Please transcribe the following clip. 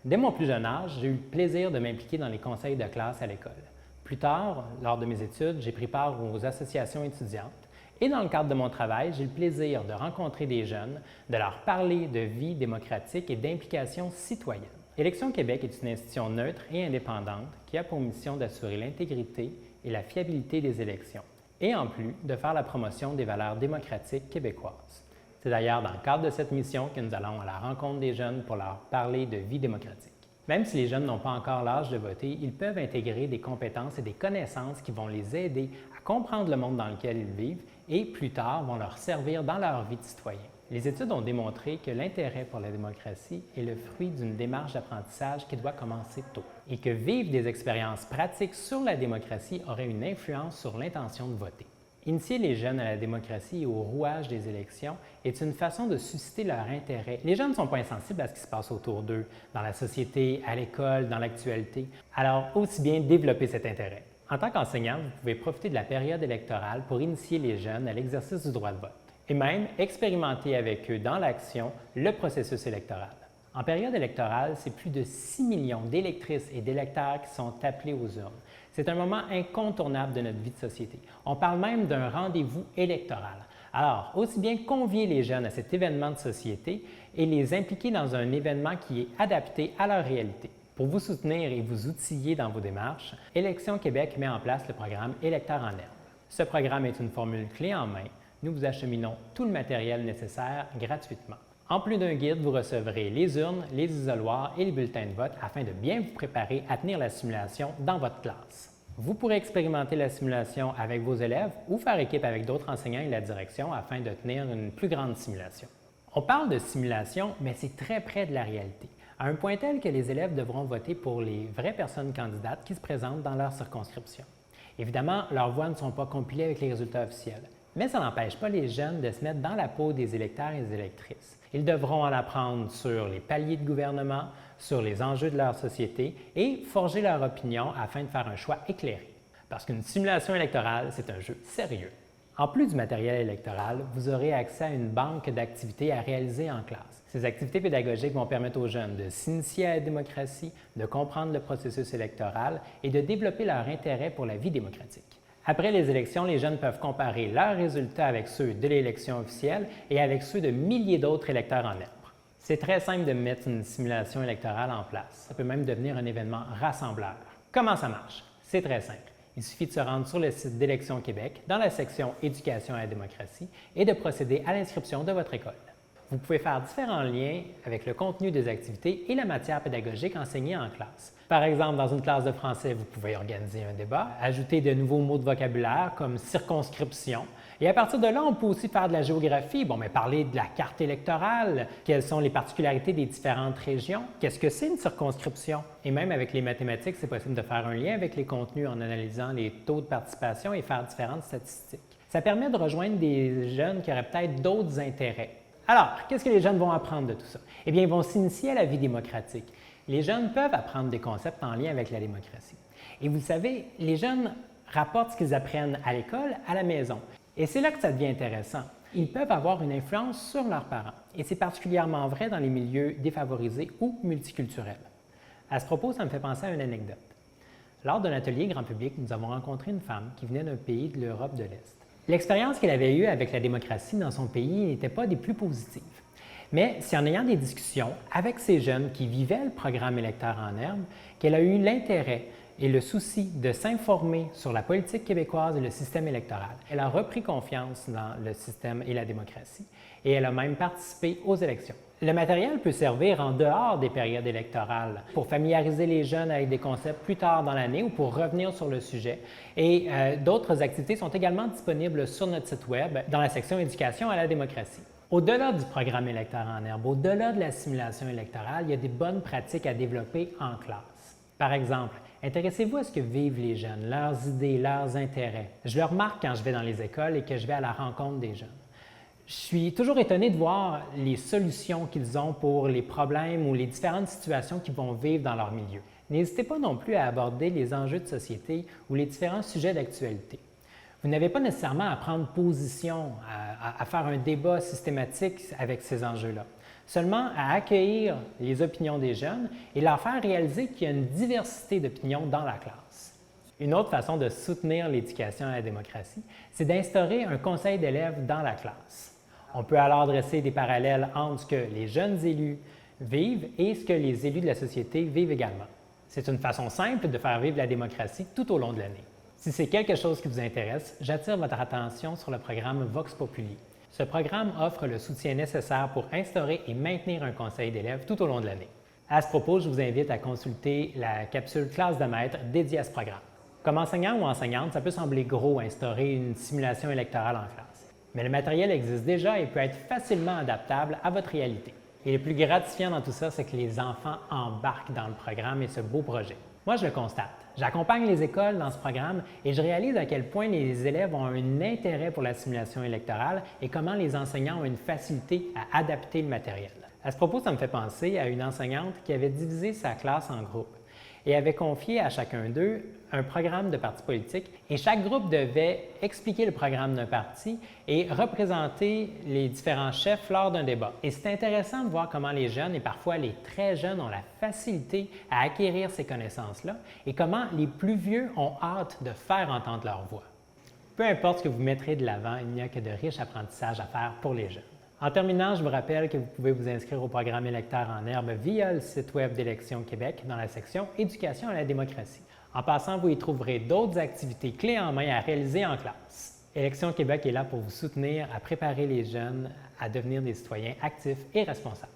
Dès mon plus jeune âge, j'ai eu le plaisir de m'impliquer dans les conseils de classe à l'école. Plus tard, lors de mes études, j'ai pris part aux associations étudiantes et dans le cadre de mon travail, j'ai le plaisir de rencontrer des jeunes, de leur parler de vie démocratique et d'implication citoyenne. Élections Québec est une institution neutre et indépendante qui a pour mission d'assurer l'intégrité et la fiabilité des élections, et en plus de faire la promotion des valeurs démocratiques québécoises. C'est d'ailleurs dans le cadre de cette mission que nous allons à la rencontre des jeunes pour leur parler de vie démocratique. Même si les jeunes n'ont pas encore l'âge de voter, ils peuvent intégrer des compétences et des connaissances qui vont les aider à comprendre le monde dans lequel ils vivent et plus tard vont leur servir dans leur vie de citoyen. Les études ont démontré que l'intérêt pour la démocratie est le fruit d'une démarche d'apprentissage qui doit commencer tôt et que vivre des expériences pratiques sur la démocratie aurait une influence sur l'intention de voter. Initier les jeunes à la démocratie et au rouage des élections est une façon de susciter leur intérêt. Les jeunes ne sont pas insensibles à ce qui se passe autour d'eux, dans la société, à l'école, dans l'actualité. Alors, aussi bien développer cet intérêt. En tant qu'enseignant, vous pouvez profiter de la période électorale pour initier les jeunes à l'exercice du droit de vote et même expérimenter avec eux dans l'action le processus électoral. En période électorale, c'est plus de 6 millions d'électrices et d'électeurs qui sont appelés aux urnes. C'est un moment incontournable de notre vie de société. On parle même d'un rendez-vous électoral. Alors, aussi bien convier les jeunes à cet événement de société et les impliquer dans un événement qui est adapté à leur réalité. Pour vous soutenir et vous outiller dans vos démarches, Élections Québec met en place le programme Électeurs en herbe. Ce programme est une formule clé en main. Nous vous acheminons tout le matériel nécessaire gratuitement. En plus d'un guide, vous recevrez les urnes, les isoloirs et les bulletins de vote afin de bien vous préparer à tenir la simulation dans votre classe. Vous pourrez expérimenter la simulation avec vos élèves ou faire équipe avec d'autres enseignants et la direction afin de tenir une plus grande simulation. On parle de simulation, mais c'est très près de la réalité, à un point tel que les élèves devront voter pour les vraies personnes candidates qui se présentent dans leur circonscription. Évidemment, leurs voix ne sont pas compilées avec les résultats officiels, mais ça n'empêche pas les jeunes de se mettre dans la peau des électeurs et des électrices. Ils devront en apprendre sur les paliers de gouvernement, sur les enjeux de leur société et forger leur opinion afin de faire un choix éclairé. Parce qu'une simulation électorale, c'est un jeu sérieux. En plus du matériel électoral, vous aurez accès à une banque d'activités à réaliser en classe. Ces activités pédagogiques vont permettre aux jeunes de s'initier à la démocratie, de comprendre le processus électoral et de développer leur intérêt pour la vie démocratique. Après les élections, les jeunes peuvent comparer leurs résultats avec ceux de l'élection officielle et avec ceux de milliers d'autres électeurs en herbe. C'est très simple de mettre une simulation électorale en place. Ça peut même devenir un événement rassembleur. Comment ça marche? C'est très simple. Il suffit de se rendre sur le site d'Élections Québec dans la section Éducation à la démocratie et de procéder à l'inscription de votre école. Vous pouvez faire différents liens avec le contenu des activités et la matière pédagogique enseignée en classe. Par exemple, dans une classe de français, vous pouvez organiser un débat, ajouter de nouveaux mots de vocabulaire comme circonscription. Et à partir de là, on peut aussi faire de la géographie, parler de la carte électorale, quelles sont les particularités des différentes régions, qu'est-ce que c'est une circonscription. Et même avec les mathématiques, c'est possible de faire un lien avec les contenus en analysant les taux de participation et faire différentes statistiques. Ça permet de rejoindre des jeunes qui auraient peut-être d'autres intérêts. Alors, qu'est-ce que les jeunes vont apprendre de tout ça? Eh bien, ils vont s'initier à la vie démocratique. Les jeunes peuvent apprendre des concepts en lien avec la démocratie. Et vous savez, les jeunes rapportent ce qu'ils apprennent à l'école à la maison. Et c'est là que ça devient intéressant. Ils peuvent avoir une influence sur leurs parents. Et c'est particulièrement vrai dans les milieux défavorisés ou multiculturels. À ce propos, ça me fait penser à une anecdote. Lors d'un atelier grand public, nous avons rencontré une femme qui venait d'un pays de l'Europe de l'Est. L'expérience qu'elle avait eue avec la démocratie dans son pays n'était pas des plus positives. Mais c'est en ayant des discussions avec ces jeunes qui vivaient le programme Électeurs en herbe qu'elle a eu l'intérêt et le souci de s'informer sur la politique québécoise et le système électoral. Elle a repris confiance dans le système et la démocratie et elle a même participé aux élections. Le matériel peut servir en dehors des périodes électorales pour familiariser les jeunes avec des concepts plus tard dans l'année ou pour revenir sur le sujet. Et d'autres activités sont également disponibles sur notre site Web dans la section Éducation à la démocratie. Au-delà du programme Électeurs en herbe, au-delà de la simulation électorale, il y a des bonnes pratiques à développer en classe. Par exemple, intéressez-vous à ce que vivent les jeunes, leurs idées, leurs intérêts. Je le remarque quand je vais dans les écoles et que je vais à la rencontre des jeunes. Je suis toujours étonné de voir les solutions qu'ils ont pour les problèmes ou les différentes situations qu'ils vont vivre dans leur milieu. N'hésitez pas non plus à aborder les enjeux de société ou les différents sujets d'actualité. Vous n'avez pas nécessairement à prendre position, à faire un débat systématique avec ces enjeux-là. seulement à accueillir les opinions des jeunes et leur faire réaliser qu'il y a une diversité d'opinions dans la classe. Une autre façon de soutenir l'éducation à la démocratie, c'est d'instaurer un conseil d'élèves dans la classe. On peut alors dresser des parallèles entre ce que les jeunes élus vivent et ce que les élus de la société vivent également. C'est une façon simple de faire vivre la démocratie tout au long de l'année. Si c'est quelque chose qui vous intéresse, j'attire votre attention sur le programme Vox Populi. Ce programme offre le soutien nécessaire pour instaurer et maintenir un conseil d'élèves tout au long de l'année. À ce propos, je vous invite à consulter la capsule Classe de maître dédiée à ce programme. Comme enseignant ou enseignante, ça peut sembler gros instaurer une simulation électorale en classe. Mais le matériel existe déjà et peut être facilement adaptable à votre réalité. Et le plus gratifiant dans tout ça, c'est que les enfants embarquent dans le programme et ce beau projet. Moi, je le constate. J'accompagne les écoles dans ce programme et je réalise à quel point les élèves ont un intérêt pour la simulation électorale et comment les enseignants ont une facilité à adapter le matériel. À ce propos, ça me fait penser à une enseignante qui avait divisé sa classe en groupes et avait confié à chacun d'eux un programme de parti politique et chaque groupe devait expliquer le programme d'un parti et représenter les différents chefs lors d'un débat. Et c'est intéressant de voir comment les jeunes et parfois les très jeunes ont la facilité à acquérir ces connaissances-là et comment les plus vieux ont hâte de faire entendre leur voix. Peu importe ce que vous mettrez de l'avant, il n'y a que de riches apprentissages à faire pour les jeunes. En terminant, je vous rappelle que vous pouvez vous inscrire au programme Électeurs en herbe via le site web d'Élections Québec dans la section Éducation à la démocratie. En passant, vous y trouverez d'autres activités clés en main à réaliser en classe. Élections Québec est là pour vous soutenir à préparer les jeunes à devenir des citoyens actifs et responsables.